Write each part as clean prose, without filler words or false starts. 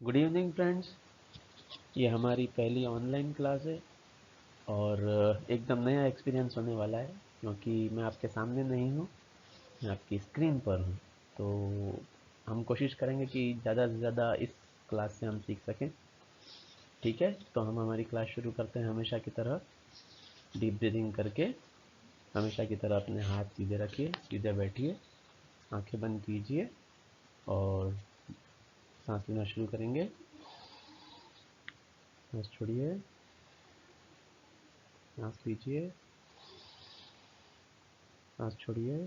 Good evening friends. ये हमारी पहली ऑनलाइन क्लास है और एकदम नया एक्सपीरियंस होने वाला है क्योंकि मैं आपके सामने नहीं हूँ, मैं आपकी स्क्रीन पर हूँ। तो हम कोशिश करेंगे कि ज़्यादा से ज़्यादा इस क्लास से हम सीख सकें। ठीक है, तो हम हमारी क्लास शुरू करते हैं हमेशा की तरह डीप ब्रीदिंग करके। हमेशा की तरह अपने हाथ सीधे रखिए, सीधे बैठिए, आंखें बंद कीजिए और सांस लेना शुरू करेंगे। सांस छोड़िए, सांस लीजिए, सांस छोड़िए,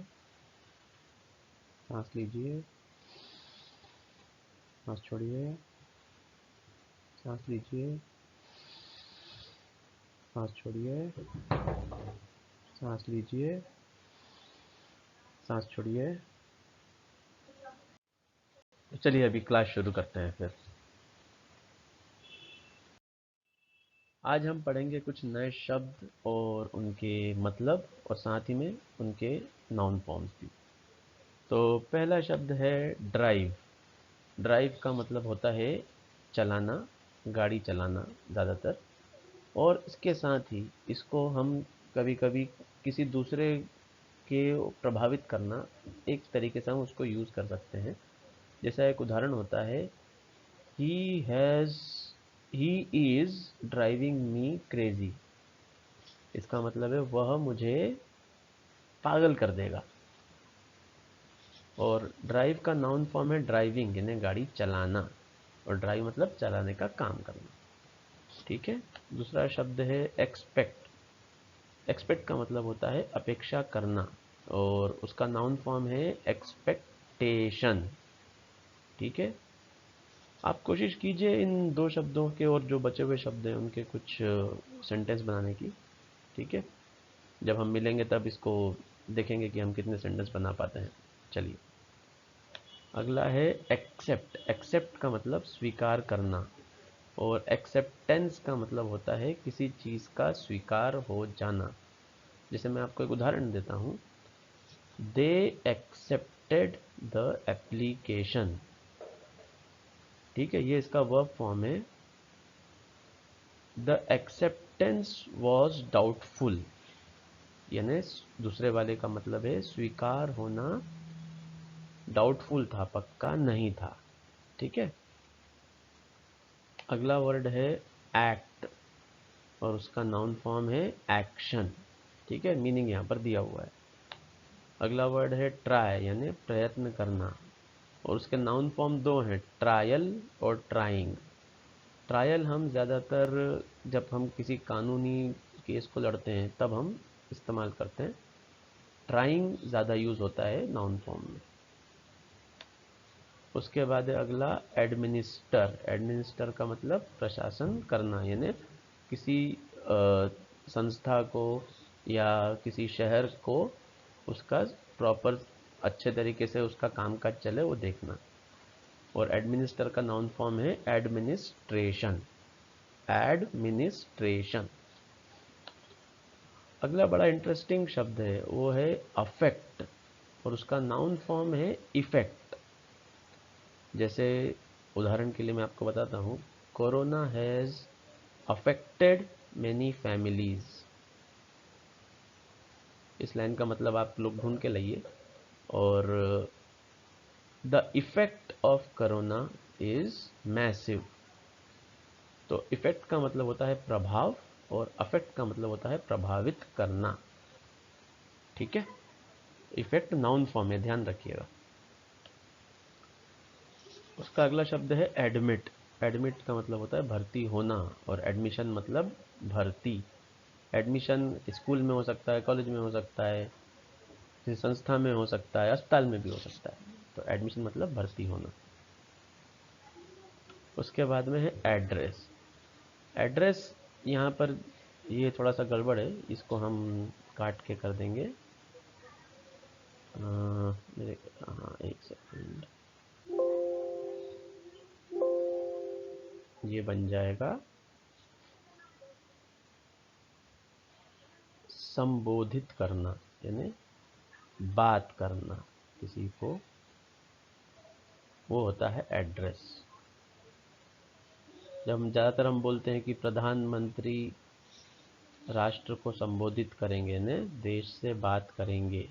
सांस लीजिए, सांस छोड़िए, सांस लीजिए, सांस छोड़िए, सांस लीजिए, सांस छोड़िए। तो चलिए अभी क्लास शुरू करते हैं फिर। आज हम पढ़ेंगे कुछ नए शब्द और उनके मतलब और साथ ही में उनके नाउन फॉर्म्स भी। तो पहला शब्द है ड्राइव। ड्राइव का मतलब होता है चलाना, गाड़ी चलाना ज़्यादातर। और इसके साथ ही इसको हम कभी-कभी किसी दूसरे के प्रभावित करना, एक तरीके से हम उसको यूज़ कर सकते हैं। जैसा एक उदाहरण होता है, he has he is driving me crazy. इसका मतलब है वह मुझे पागल कर देगा। और ड्राइव का नाउन फॉर्म है ड्राइविंग, यानी गाड़ी चलाना। और ड्राइव मतलब चलाने का काम करना। ठीक है। दूसरा शब्द है एक्सपेक्ट। एक्सपेक्ट का मतलब होता है अपेक्षा करना और उसका नाउन फॉर्म है एक्सपेक्टेशन। ठीक है। आप कोशिश कीजिए इन दो शब्दों के और जो बचे हुए शब्द हैं उनके कुछ सेंटेंस बनाने की। ठीक है। जब हम मिलेंगे तब इसको देखेंगे कि हम कितने सेंटेंस बना पाते हैं। चलिए, अगला है एक्सेप्ट। एक्सेप्ट का मतलब स्वीकार करना और एक्सेप्टेंस का मतलब होता है किसी चीज़ का स्वीकार हो जाना। जैसे मैं आपको एक उदाहरण देता हूँ, दे एक्सेप्टेड द एप्लीकेशन। ठीक है, ये इसका वर्ब फॉर्म है। द एक्सेप्टेंस वॉज डाउटफुल, यानी दूसरे वाले का मतलब है स्वीकार होना डाउटफुल था, पक्का नहीं था। ठीक है। अगला वर्ड है एक्ट और उसका नाउन फॉर्म है एक्शन। ठीक है, मीनिंग यहाँ पर दिया हुआ है। अगला वर्ड है ट्राई, यानी प्रयत्न करना और उसके नाउन फॉर्म दो हैं, ट्रायल और ट्राइंग। ट्रायल हम ज़्यादातर जब हम किसी कानूनी केस को लड़ते हैं तब हम इस्तेमाल करते हैं। ट्राइंग ज़्यादा यूज़ होता है नाउन फॉर्म में। उसके बाद है अगला एडमिनिस्टर। एडमिनिस्टर का मतलब प्रशासन करना, यानी किसी संस्था को या किसी शहर को उसका प्रॉपर अच्छे तरीके से उसका कामकाज चले वो देखना। और एडमिनिस्टर का नाउन फॉर्म है एडमिनिस्ट्रेशन। एडमिनिस्ट्रेशन। अगला बड़ा इंटरेस्टिंग शब्द है, वो है अफेक्ट और उसका नाउन फॉर्म है इफेक्ट। जैसे उदाहरण के लिए मैं आपको बताता हूँ, corona has affected many families. इस लाइन का मतलब आप लोग ढूंढ के लाइए। और the effect of corona is massive. तो इफेक्ट का मतलब होता है प्रभाव और अफेक्ट का मतलब होता है प्रभावित करना। ठीक है। इफेक्ट नाउन फॉर्म है, ध्यान रखिएगा। उसका अगला शब्द है एडमिट। एडमिट का मतलब होता है भर्ती होना और एडमिशन मतलब भर्ती। एडमिशन स्कूल में हो सकता है, कॉलेज में हो सकता है, किसी संस्था में हो सकता है, अस्पताल में भी हो सकता है। तो एडमिशन मतलब भर्ती होना। उसके बाद में है एड्रेस। एड्रेस यहाँ पर ये थोड़ा सा गड़बड़ है, इसको हम काट के कर देंगे। मेरे हाँ, एक सेकंड, ये बन जाएगा संबोधित करना, यानी बात करना किसी को, वो होता है एड्रेस। जब हम बोलते हैं कि प्रधानमंत्री राष्ट्र को संबोधित करेंगे ने देश से बात करेंगे,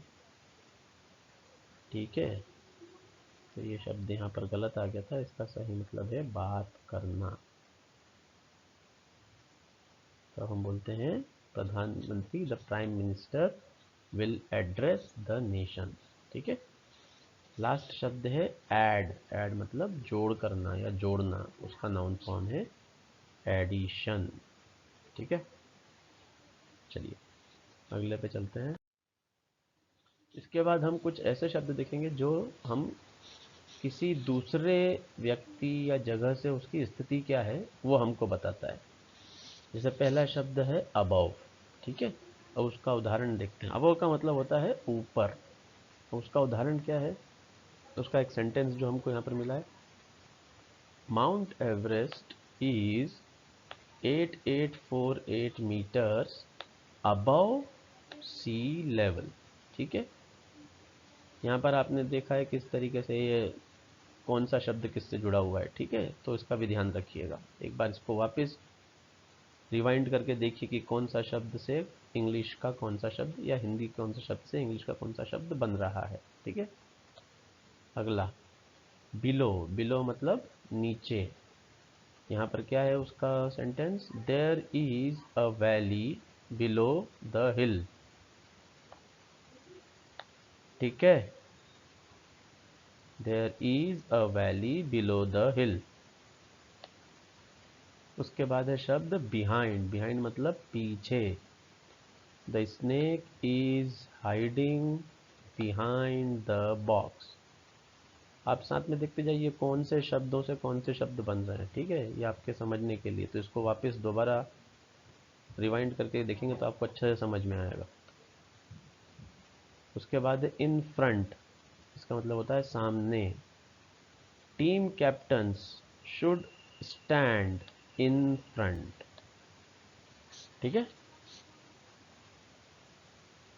ठीक है। तो ये शब्द यहाँ पर गलत आ गया था, इसका सही मतलब है बात करना। तो हम बोलते हैं प्रधानमंत्री, the prime minister will address the nation, ठीक है। लास्ट शब्द है ऐड। ऐड मतलब जोड़ करना या जोड़ना, उसका नाउन फॉर्म है एडिशन, ठीक है। चलिए अगले पे चलते हैं। इसके बाद हम कुछ ऐसे शब्द देखेंगे जो हम किसी दूसरे व्यक्ति या जगह से उसकी स्थिति क्या है वो हमको बताता है। जैसे पहला शब्द है अबव, ठीक है। और उसका उदाहरण देखते हैं। अबव का मतलब होता है ऊपर, उसका उदाहरण क्या है, उसका एक सेंटेंस जो हमको यहाँ पर मिला है, Mount Everest is 8848 metres above sea level, ठीक है। यहाँ पर आपने देखा है किस तरीके से ये कौन सा शब्द किससे जुड़ा हुआ है, ठीक है। तो इसका भी ध्यान रखिएगा। एक बार इसको वापस रिवाइंड करके देखिए कि कौन सा शब्द से इंग्लिश का कौन सा शब्द या हिंदी कौन सा शब्द से इंग्लिश का कौन सा शब्द बन रहा है, ठीक है। अगला बिलो। बिलो मतलब नीचे। यहाँ पर क्या है उसका sentence, there is a valley below the hill, ठीक है। There is a valley below the hill. उसके बाद है शब्द बिहाइंड। बिहाइंड मतलब पीछे। The snake is hiding behind the box. आप साथ में देखते जाइए कौन से शब्दों से कौन से शब्द बन रहे हैं, ठीक है। ये आपके समझने के लिए, तो इसको वापस दोबारा रिवाइंड करके देखेंगे तो आपको अच्छे से समझ में आएगा। उसके बाद है इन फ्रंट। इसका मतलब होता है सामने। Team captains should stand in front, ठीक है।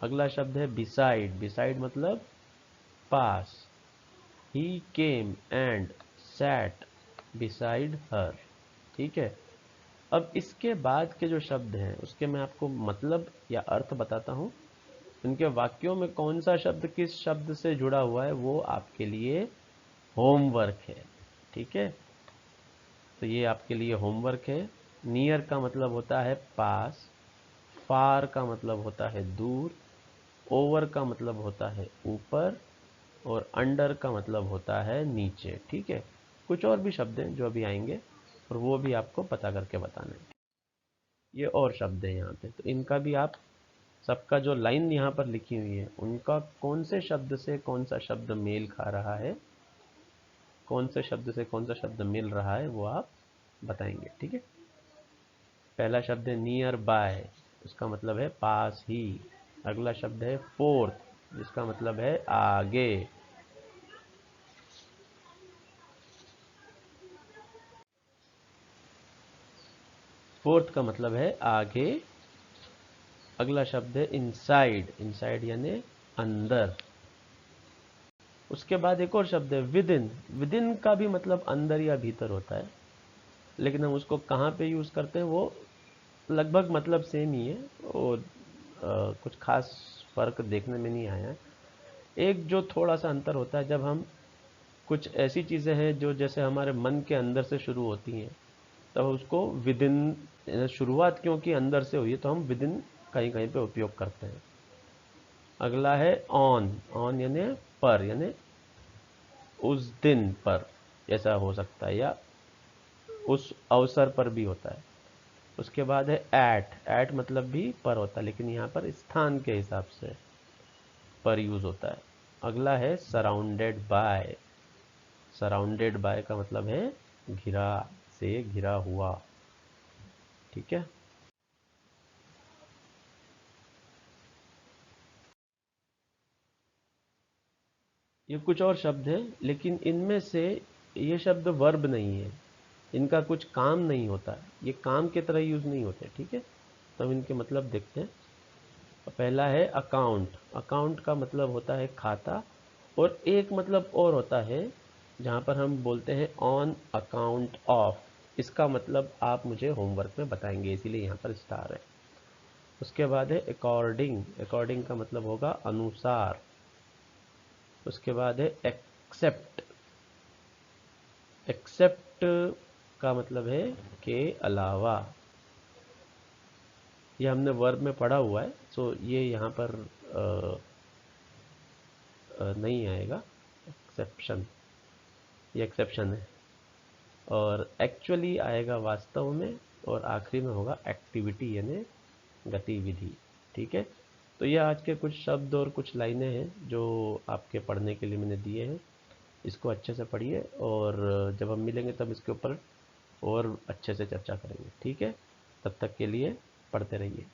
अगला शब्द है बिसाइड। बिसाइड मतलब पास। He came and sat beside her, ठीक है। अब इसके बाद के जो शब्द हैं उसके मैं आपको मतलब या अर्थ बताता हूँ। इनके वाक्यों में कौन सा शब्द किस शब्द से जुड़ा हुआ है वो आपके लिए होमवर्क है, ठीक है। तो ये आपके लिए होमवर्क है। नियर का मतलब होता है पास, फार का मतलब होता है दूर, ओवर का मतलब होता है ऊपर, और अंडर का मतलब होता है नीचे, ठीक है। कुछ और भी शब्द हैं जो अभी आएंगे और वो भी आपको पता करके बताना है। ये और शब्द हैं यहाँ पे, तो इनका भी आप सबका जो लाइन यहाँ पर लिखी हुई है उनका कौन से शब्द से कौन सा शब्द मेल खा रहा है, कौन से शब्द से कौन सा शब्द मिल रहा है वो आप बताएंगे, ठीक है। पहला शब्द है नियर बाय, उसका मतलब है पास ही। अगला शब्द है फोर्थ, जिसका मतलब है आगे। फोर्थ का मतलब है आगे। अगला शब्द है इनसाइड। इनसाइड यानी अंदर। उसके बाद एक और शब्द है विद इन। विद इन का भी मतलब अंदर या भीतर होता है, लेकिन हम उसको कहाँ पे यूज़ करते हैं वो लगभग मतलब सेम ही है और कुछ खास फर्क देखने में नहीं आया है। एक जो थोड़ा सा अंतर होता है, जब हम कुछ ऐसी चीज़ें हैं जो जैसे हमारे मन के अंदर से शुरू होती हैं तब उसको विद इन, शुरुआत क्योंकि अंदर से हुई है तो हम विद इन कहीं कहीं पे उपयोग करते हैं। अगला है ऑन। ऑन यानी पर, यानी उस दिन पर ऐसा हो सकता है या उस अवसर पर भी होता है। उसके बाद है एट। एट मतलब भी पर होता है, लेकिन यहाँ पर स्थान के हिसाब से पर यूज होता है। अगला है सराउंडेड बाय। सराउंडेड बाय का मतलब है घिरा, से घिरा हुआ, ठीक है। ये कुछ और शब्द हैं, लेकिन इनमें से ये शब्द वर्ब नहीं है, इनका कुछ काम नहीं होता, ये काम के तरह यूज नहीं होते, ठीक है। तो हम इनके मतलब देखते हैं। पहला है अकाउंट। अकाउंट का मतलब होता है खाता, और एक मतलब और होता है जहाँ पर हम बोलते हैं ऑन अकाउंट ऑफ। इसका मतलब आप मुझे होमवर्क में बताएंगे, इसीलिए यहाँ पर स्टार है। उसके बाद है अकॉर्डिंग, अकॉर्डिंग का मतलब होगा अनुसार। उसके बाद है एक्सेप्ट, एक्सेप्ट का मतलब है के अलावा। ये हमने वर्ब में पढ़ा हुआ है, सो ये यहाँ पर नहीं आएगा एक्सेप्शन, ये एक्सेप्शन है। और एक्चुअली आएगा वास्तव में, और आखिरी में होगा एक्टिविटी यानी गतिविधि। ठीक है, तो ये आज के कुछ शब्द और कुछ लाइनें हैं जो आपके पढ़ने के लिए मैंने दिए हैं। इसको अच्छे से पढ़िए, और जब हम मिलेंगे तब इसके ऊपर और अच्छे से चर्चा करेंगे। ठीक है, तब तक के लिए पढ़ते रहिए।